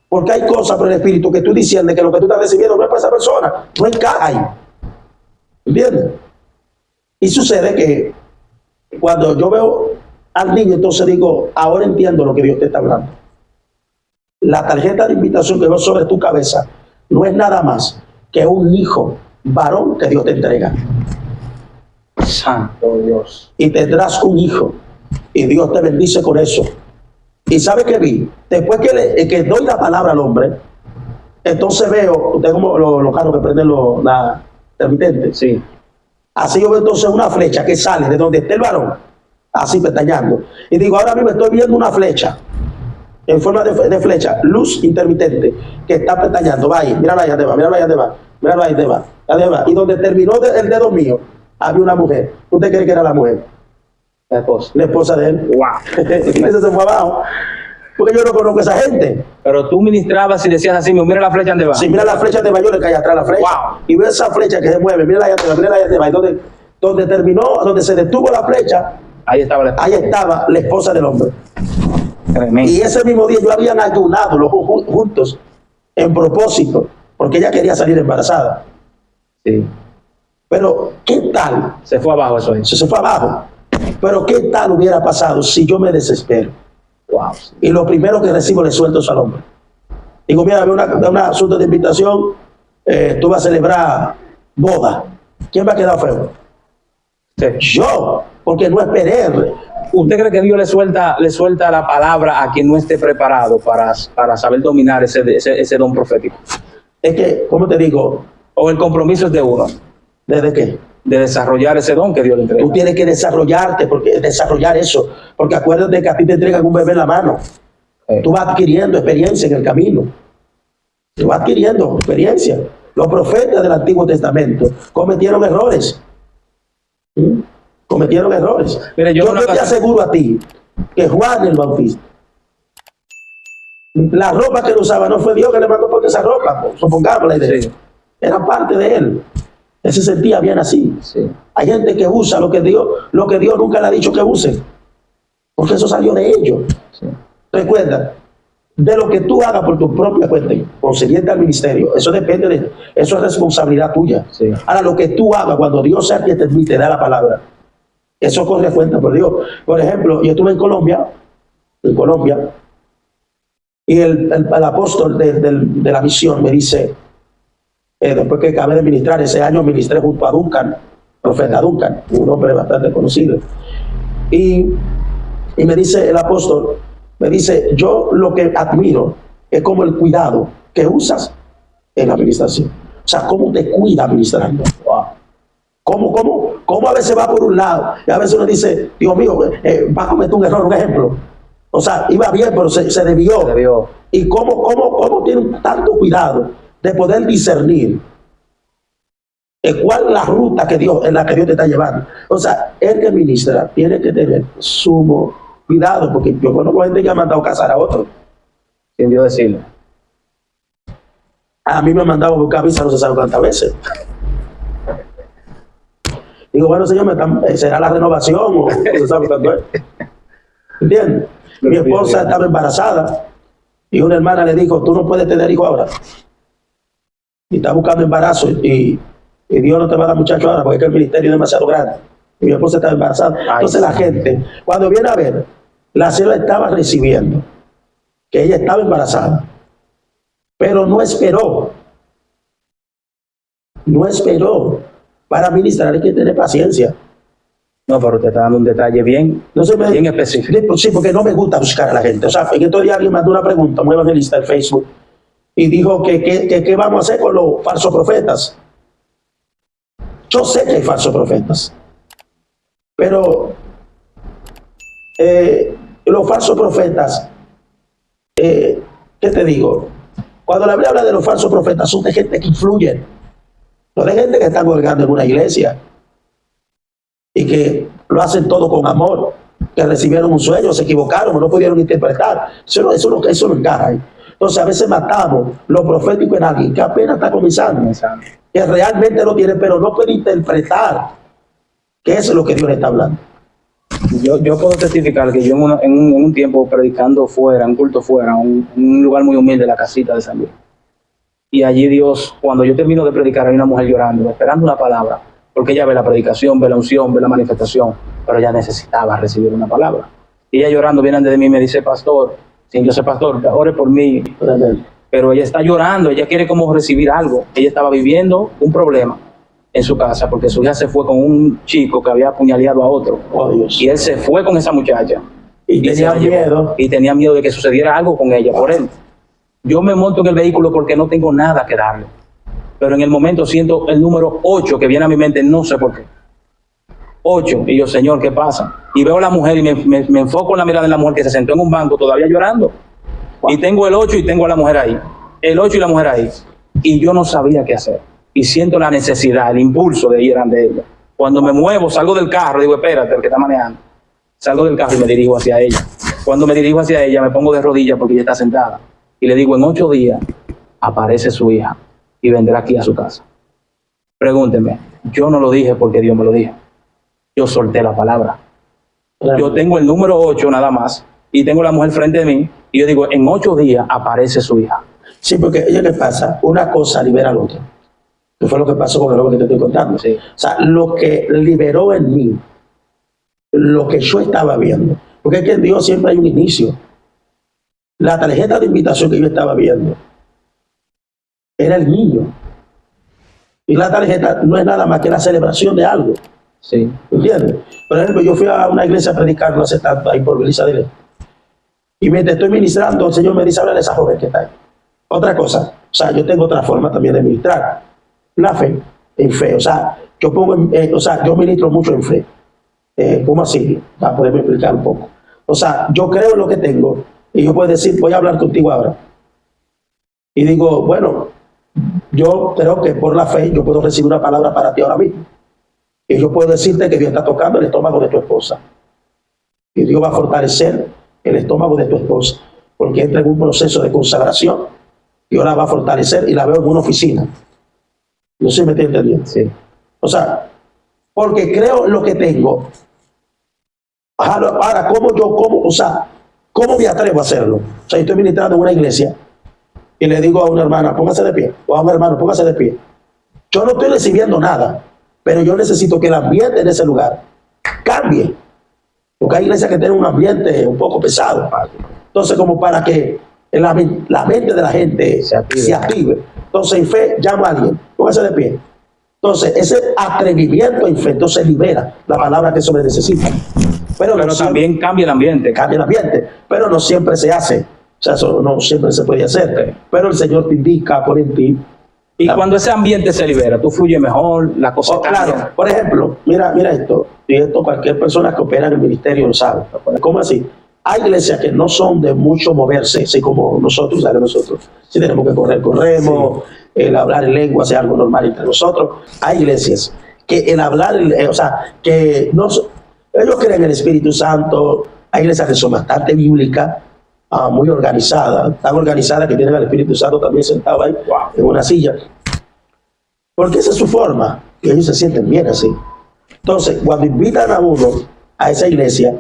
porque hay cosas por el espíritu que tú diciendo que lo que tú estás recibiendo no es para esa persona, no encaja ahí. ¿Entiendes? Y sucede que cuando yo veo al niño, entonces digo, ahora entiendo lo que Dios te está hablando. La tarjeta de invitación que veo sobre tu cabeza no es nada más que un hijo varón que Dios te entrega. Santo Dios. Y tendrás un hijo y Dios te bendice con eso. Y ¿sabe qué vi? Después que doy la palabra al hombre, entonces veo, usted como los carros que prenden la intermitente. Sí. Así yo veo entonces una flecha que sale de donde esté el varón, así pestañando. Y digo, ahora mismo estoy viendo una flecha, en forma de flecha, luz intermitente, que está pestañando. Va ahí, mírala allá te va, mírala allá te va, mírala ahí te va, allá te va. Y donde terminó el dedo mío, había una mujer. ¿Usted cree que era la mujer? La esposa de él. Wow. Ese se fue abajo. Porque yo no conozco a esa gente. Pero tú ministrabas y decías así, mira la flecha donde va. Sí, mira la flecha de yo le caí atrás la flecha. Wow. Y ve esa flecha que se mueve, mira allá te va, mira allá te va. Y donde terminó, donde se detuvo la flecha, ahí estaba la esposa del hombre. Tremendo. Y ese mismo día yo habían ayunado los juntos en propósito, porque ella quería salir embarazada. Sí. Pero, ¿qué tal? Se fue abajo eso. Se fue abajo. Pero, ¿qué tal hubiera pasado si yo me desespero? Wow. Y lo primero que recibo le suelto eso al hombre. Digo, mira, había un asunto de invitación, tú vas a celebrar boda. ¿Quién va a quedar feo? Sí. Yo, porque no esperé. ¿Usted cree que Dios le suelta la palabra a quien no esté preparado para saber dominar ese don profético? Es que, ¿cómo te digo? ¿O el compromiso es de uno? ¿Desde qué? De desarrollar ese don que Dios le entrega. Tú tienes que desarrollarte, desarrollar eso, porque acuérdate que a ti te entregan un bebé en la mano. Tú vas adquiriendo experiencia en el camino. Tú vas adquiriendo experiencia. Los profetas del Antiguo Testamento cometieron errores. Cometieron errores. Mire, yo te aseguro a ti que Juan el Bautista, la ropa que él usaba no fue Dios que le mandó por esa ropa, supongamos la idea. Sí. Era parte de él. Él se sentía bien así. Sí. Hay gente que usa lo que Dios nunca le ha dicho que use, porque eso salió de ellos. Sí. Recuerda, de lo que tú hagas por tu propia cuenta, consiguiente al ministerio, eso depende eso es responsabilidad tuya. Sí. Ahora, lo que tú hagas cuando Dios sea quien te da la palabra, eso corre cuenta por Dios. Por ejemplo, yo estuve en Colombia, y el apóstol de la misión me dice, después que acabé de ministrar, ese año ministré junto a Duncan, profeta Duncan, un hombre bastante conocido. Y me dice el apóstol, yo lo que admiro es como el cuidado que usas en la administración. O sea, cómo te cuida administrando. Wow. ¿Cómo a veces va por un lado y a veces uno dice, Dios mío, va a cometer un error, un ejemplo? O sea, iba bien, pero se desvió. Y cómo tiene tanto cuidado de poder discernir cuál es la ruta en la que Dios te está llevando. O sea, el que ministra tiene que tener sumo cuidado, porque yo conozco gente que ha mandado casar a otro sin Dios decirle. A mí me han mandado buscar visa no se sabe cuántas veces. Digo, bueno, señor, ¿será la renovación o no se sabe cuánto es? ¿Entiendes? Mi esposa estaba embarazada y una hermana le dijo, tú no puedes tener hijo ahora. Y está buscando embarazo y y Dios no te va a dar muchacho ahora porque es que el ministerio es demasiado grande. Y mi esposa estaba embarazada. Entonces la gente, cuando viene a ver, la señora estaba recibiendo que ella estaba embarazada, pero no esperó para ministrar. Hay que tener paciencia. No, pero te está dando un detalle bien, No se me, bien específico. Sí, porque no me gusta buscar a la gente. O sea, en estos días alguien mandó una pregunta, un evangelista en Facebook, y dijo que qué vamos a hacer con los falsos profetas. Yo sé que hay falsos profetas, pero los falsos profetas, ¿qué te digo? Cuando la Biblia habla de los falsos profetas, son de gente que influyen, no de gente que está colgando en una iglesia y que lo hacen todo con amor, que recibieron un sueño, se equivocaron, no pudieron interpretar. Eso no encaja ahí. Entonces a veces matamos lo profético en alguien que apenas está comenzando, que realmente lo tiene, pero no puede interpretar que eso es lo que Dios le está hablando. Yo puedo testificar que yo en un tiempo predicando fuera, en culto fuera, un lugar muy humilde, la casita de San Luis. Y allí Dios, cuando yo termino de predicar, hay una mujer llorando, esperando una palabra, porque ella ve la predicación, ve la unción, ve la manifestación, pero ella necesitaba recibir una palabra. Y ella llorando viene de mí y me dice, pastor, sin yo ser pastor, ore por mí. Pero ella está llorando, ella quiere como recibir algo. Ella estaba viviendo un problema en su casa porque su hija se fue con un chico que había apuñaleado a otro. Oh, Dios. Y él se fue con esa muchacha. Y tenía miedo. Y tenía miedo de que sucediera algo con ella, por él. Yo me monto en el vehículo porque no tengo nada que darle. Pero en el momento siento el número 8 que viene a mi mente, no sé por qué. 8. Y yo, Señor, ¿qué pasa? Y veo a la mujer y me enfoco en la mirada de la mujer que se sentó en un banco todavía llorando. Y tengo el 8 y tengo a la mujer ahí. El 8 y la mujer ahí. Y yo no sabía qué hacer. Y siento la necesidad, el impulso de ir ante ella. Cuando me muevo, salgo del carro, digo, espérate, el que está manejando. Salgo del carro y me dirijo hacia ella. Cuando me dirijo hacia ella, me pongo de rodillas porque ella está sentada. Y le digo, en 8 días aparece su hija y vendrá aquí a su casa. Pregúnteme, yo no lo dije porque Dios me lo dijo. Yo solté la palabra. Yo tengo el número 8 nada más y tengo la mujer frente de mí y yo digo, en 8 días aparece su hija. Sí, porque ¿qué pasa? Una cosa libera al otro. Que fue lo que pasó con el hombre que te estoy contando. Sí. O sea, lo que liberó en mí, lo que yo estaba viendo, porque es que en Dios siempre hay un inicio. La tarjeta de invitación que yo estaba viendo era el niño. Y la tarjeta no es nada más que la celebración de algo. Sí. ¿Entiendes? Por ejemplo, yo fui a una iglesia a predicar no hace tanto, ahí por Belisa de Ley. Y mientras estoy ministrando, el Señor me dice, habla de esa joven que está ahí. Otra cosa, o sea, yo tengo otra forma también de ministrar. La fe, en fe. O sea, yo yo ministro mucho en fe. ¿Cómo así? Para poderme explicar un poco. O sea, yo creo en lo que tengo y yo puedo decir, voy a hablar contigo ahora. Y digo, bueno, yo creo que por la fe yo puedo recibir una palabra para ti ahora mismo. Y yo puedo decirte que Dios está tocando el estómago de tu esposa. Y Dios va a fortalecer el estómago de tu esposa. Porque entra en un proceso de consagración. Y ahora va a fortalecer y la veo en una oficina. No sé si me estoy entendiendo. Sí. O sea, porque creo en lo que tengo. Ahora, ¿cómo me atrevo a hacerlo? O sea, yo estoy ministrando en una iglesia y le digo a una hermana, póngase de pie. O a un hermano, póngase de pie. Yo no estoy recibiendo nada, pero yo necesito que el ambiente en ese lugar cambie. Porque hay iglesias que tienen un ambiente un poco pesado. Entonces, como para que la mente de la gente se active. Entonces, en fe, llama a alguien, póngase de pie. Entonces, ese atrevimiento en fe, entonces libera la palabra que eso le necesita. Pero también siempre cambia el ambiente. Cambia el ambiente, pero no siempre se hace. O sea, eso no siempre se puede hacer. Pero el Señor te indica por en ti. Y cuando ese ambiente se libera, tú fluyes mejor, la cosa cambia. Claro, por ejemplo, mira esto. Y esto cualquier persona que opera en el ministerio lo sabe. ¿Cómo así? Hay iglesias que no son de mucho moverse, así como nosotros, ¿sabes? Nosotros, si tenemos que correr, corremos, sí. El hablar en lengua es algo normal entre nosotros. Hay iglesias que el hablar, que no, ellos creen en el Espíritu Santo. Hay iglesias que son bastante bíblicas, muy organizadas, tan organizadas que tienen al Espíritu Santo también sentado ahí, en una silla. Porque esa es su forma, y ellos se sienten bien así. Entonces, cuando invitan a uno a esa iglesia,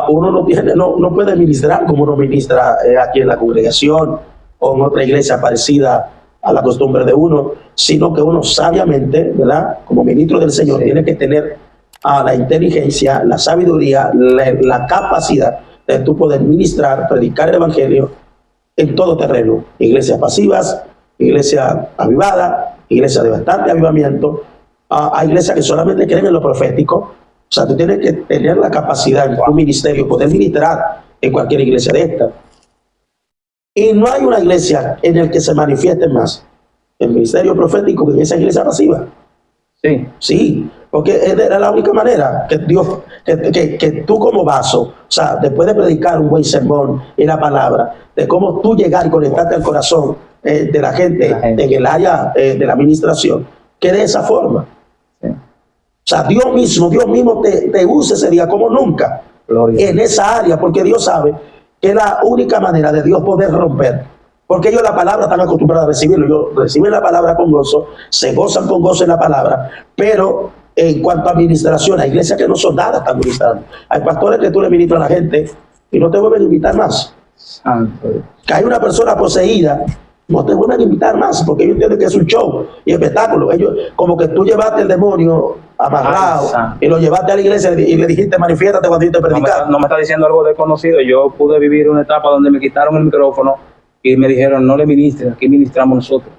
uno no puede ministrar como uno ministra aquí en la congregación o en otra iglesia parecida a la costumbre de uno, sino que uno sabiamente, ¿verdad? Como ministro del Señor, Sí. tiene que tener la inteligencia, la sabiduría, la capacidad de tú poder ministrar, predicar el evangelio en todo terreno. Iglesias pasivas, iglesias avivadas, iglesias de bastante avivamiento. Hay iglesias que solamente creen en lo profético. O sea, tú tienes que tener la capacidad en tu ministerio, poder ministrar en cualquier iglesia de esta. Y no hay una iglesia en la que se manifieste más el ministerio profético que en esa iglesia pasiva. Sí. Sí, porque era la única manera que Dios, que tú como vaso, o sea, después de predicar un buen sermón y la palabra, de cómo tú llegar y conectarte al corazón de la gente en el área de la administración, que de esa forma. Sí. O sea, Dios mismo te usa ese día como nunca. Gloria. En esa área, porque Dios sabe que es la única manera de Dios poder romper. Porque ellos la palabra están acostumbrados a recibirlo. Ellos reciben la palabra con gozo, se gozan con gozo en la palabra, pero en cuanto a administración, hay iglesias que no son nada están ministrando. Hay pastores que tú le ministras a la gente y no te vuelven a invitar más. Santo Dios. Que hay una persona poseída, no te vuelven a invitar más, porque ellos entienden que es un show y espectáculo. Ellos, como que tú llevaste el demonio amarrado y lo llevaste a la iglesia y le dijiste manifiéstate cuando yo te predicar. No me está diciendo algo desconocido. Yo pude vivir una etapa donde me quitaron el micrófono y me dijeron, no le ministres, aquí ministramos nosotros.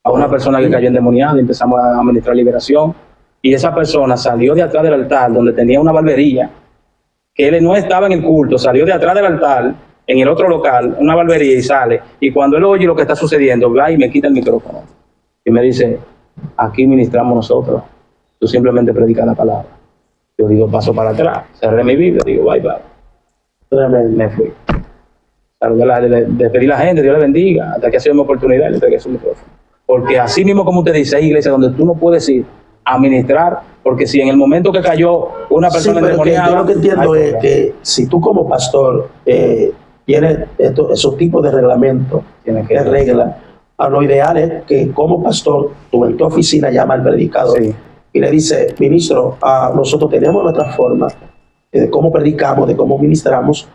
A una persona que cayó endemoniada y empezamos a ministrar liberación. Y esa persona salió de atrás del altar, donde tenía una barbería, que él no estaba en el culto, salió de atrás del altar, en el otro local, una barbería, y sale. Y cuando él oye lo que está sucediendo, va y me quita el micrófono. Y me dice, aquí ministramos nosotros, tú simplemente predicas la palabra. Yo digo, paso para atrás, cerré mi Biblia, digo, bye, bye. Me fui. Despedí a la gente, Dios le bendiga, hasta que ha sido mi oportunidad, le entregué su micrófono. Porque así mismo como usted dice, hay iglesias donde tú no puedes ir a ministrar, porque si en el momento que cayó una persona endemoniada... Yo lo que entiendo es que si tú como pastor tienes esos tipos de reglamentos, de reglas, lo ideal es que como pastor, tú en tu oficina llama al predicador y le dice, ministro, nosotros tenemos nuestra forma de cómo predicamos, de cómo ministramos,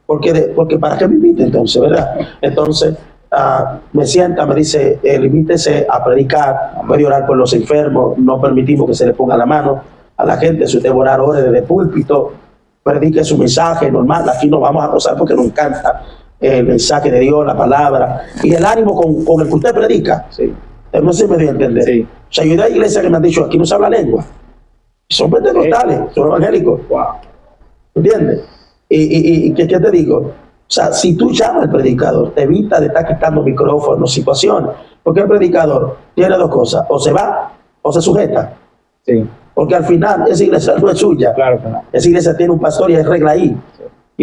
porque para qué me invite entonces, ¿verdad? Entonces me sienta, me dice, limítese a predicar, puede orar por los enfermos, no permitimos que se le ponga la mano a la gente, si usted va a orar, ore desde el púlpito, predique su mensaje normal, aquí nos vamos a gozar porque nos encanta el mensaje de Dios, la palabra y el ánimo con el que usted predica. Sí. No sé si me dio a entender. Sí. O sea, yo hay iglesias que me han dicho, aquí no se habla lengua, son pentecostales, son evangélicos. Wow. ¿Entiendes? ¿Y qué te digo? O sea, si tú llamas al predicador, te evita de estar quitando micrófonos, situaciones, porque el predicador tiene dos cosas, o se va o se sujeta. Sí. Porque al final esa iglesia no es suya. Claro que no. Esa iglesia tiene un pastor y hay regla ahí.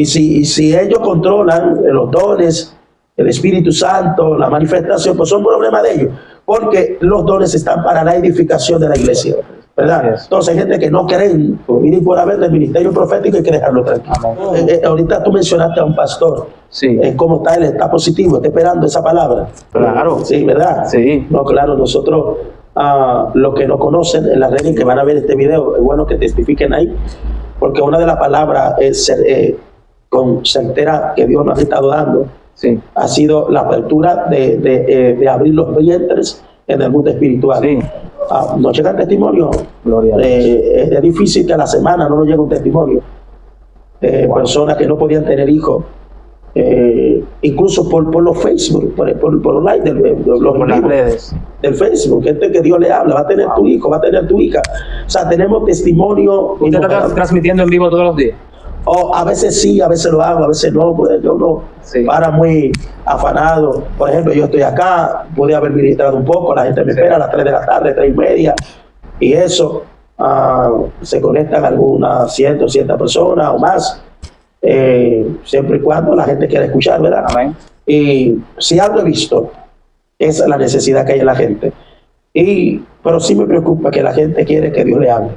Sí. Y si ellos controlan los dones, el Espíritu Santo, la manifestación, pues son problemas de ellos, porque los dones están para la edificación de la iglesia, ¿verdad? Entonces hay gente que no creen, por venir por haber del ministerio profético, hay que dejarlo tranquilo. Ahorita tú mencionaste a un pastor, sí. ¿Cómo está él? ¿Está positivo? ¿Está esperando esa palabra? Claro. Sí, ¿verdad? Sí. No, claro, nosotros, los que no conocen en las redes que van a ver este video, es bueno que testifiquen ahí, porque una de las palabras es con certera que Dios nos ha estado dando, sí, ha sido la apertura de abrir los vientres en el mundo espiritual. Sí. Nos llegan testimonios. Gloria a Dios. Es difícil que a la semana no nos llegue un testimonio. Personas que no podían tener hijos, incluso por los Facebook, por los likes por las redes del Facebook, gente que Dios le habla, va a tener tu hijo, va a tener tu hija. O sea, tenemos testimonio. ¿Usted está transmitiendo en vivo todos los días? A veces sí, a veces lo hago, a veces no, pues yo no, sí, para muy afanado. Por ejemplo, yo estoy acá, pude haber ministrado un poco, la gente me espera a las 3 de la tarde, 3:30, y eso, se conectan algunas 100 personas o más, siempre y cuando la gente quiera escuchar, ¿verdad? Amén. Y si algo he visto, es la necesidad que hay en la gente. Pero sí me preocupa que la gente quiere que Dios le hable.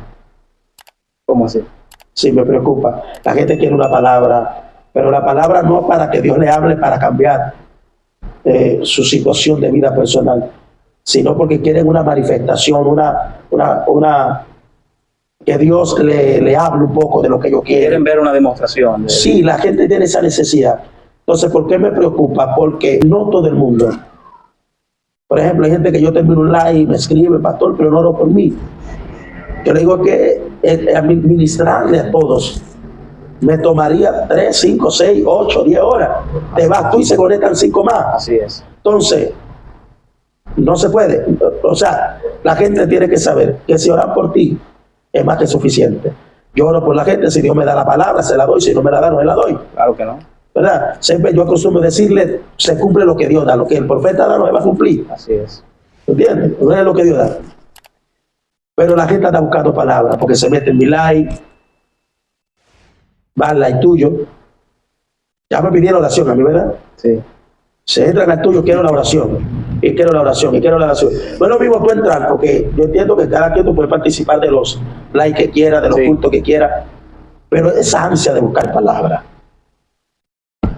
¿Cómo así? Sí, me preocupa. La gente quiere una palabra, pero la palabra no para que Dios le hable para cambiar su situación de vida personal, sino porque quieren una manifestación, que Dios le hable un poco de lo que ellos quieren. Quieren ver una demostración. Sí, la gente tiene esa necesidad. Entonces, ¿por qué me preocupa? Porque no todo el mundo Por ejemplo, hay gente que yo termino un live y me escribe, pastor, pero no oro por mí. Yo le digo que administrarle a todos me tomaría 3, 5, 6, 8, 10 horas. Te vas tú y se conectan 5 más. Así es. Entonces, no se puede. O sea, la gente tiene que saber que si oran por ti es más que suficiente. Yo oro por la gente, si Dios me da la palabra, se la doy, si no me la da, no me la doy. Claro que no. ¿Verdad? Siempre yo acostumbro decirle, se cumple lo que Dios da, lo que el profeta da no se va a cumplir. Así es. ¿Entiendes? No es lo que Dios da. Pero la gente está buscando palabras, porque se mete en mi like, va al like tuyo. Ya me pidieron oración a mí, ¿verdad? Sí. Se entran al tuyo, quiero la oración, y quiero la oración, y quiero la oración. No es lo mismo tú entrar, porque yo entiendo que cada quien tú puede participar de los likes que quiera, de los cultos que quiera, pero esa ansia de buscar palabras.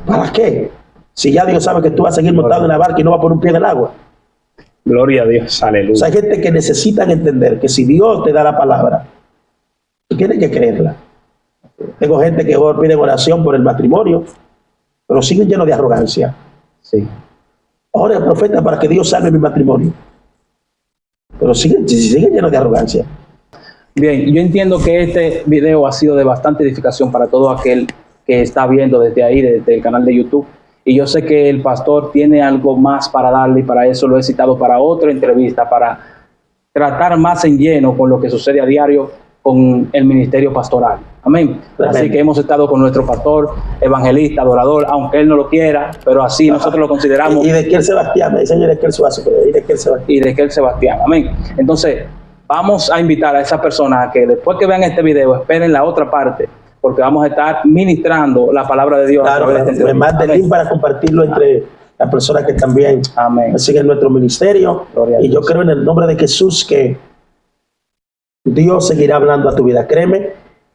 ¿Para qué? Si ya Dios sabe que tú vas a seguir montado en la barca y no vas a poner un pie en el agua. Gloria a Dios, aleluya. O sea, hay gente que necesitan entender que si Dios te da la palabra, tú tienes que creerla. Tengo gente que pide oración por el matrimonio, pero siguen llenos de arrogancia. Sí. Ahora el profeta para que Dios salve mi matrimonio, pero siguen llenos de arrogancia. Bien, yo entiendo que este video ha sido de bastante edificación para todo aquel que está viendo desde ahí, desde el canal de YouTube. Y yo sé que el pastor tiene algo más para darle, y para eso lo he citado para otra entrevista, para tratar más en lleno con lo que sucede a diario con el ministerio pastoral. Amén. Amén. Así que hemos estado con nuestro pastor, evangelista, adorador, aunque él no lo quiera, pero así nosotros lo consideramos. Y de que el Sebastián, me dicen, y de que el Sebastián, y de que el Sebastián. Y de que el Sebastián. Amén. Entonces, vamos a invitar a esas personas a que después que vean este video, esperen la otra parte, porque vamos a estar ministrando la palabra de Dios. Claro, me manda el link para compartirlo entre las personas que también Amén. siguen nuestro ministerio. Y yo creo en el nombre de Jesús que Dios seguirá hablando a tu vida. Créeme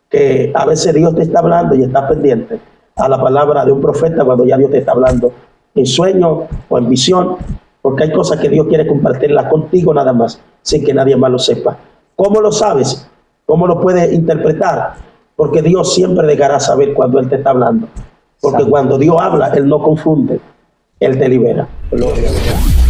que a veces Dios te está hablando y está pendiente a la palabra de un profeta cuando ya Dios te está hablando en sueño o en visión, porque hay cosas que Dios quiere compartirlas contigo nada más, sin que nadie más lo sepa. ¿Cómo lo sabes? ¿Cómo lo puedes interpretar? Porque Dios siempre dejará saber cuando Él te está hablando. Porque cuando Dios habla, Él no confunde, Él te libera. Gloria a Dios.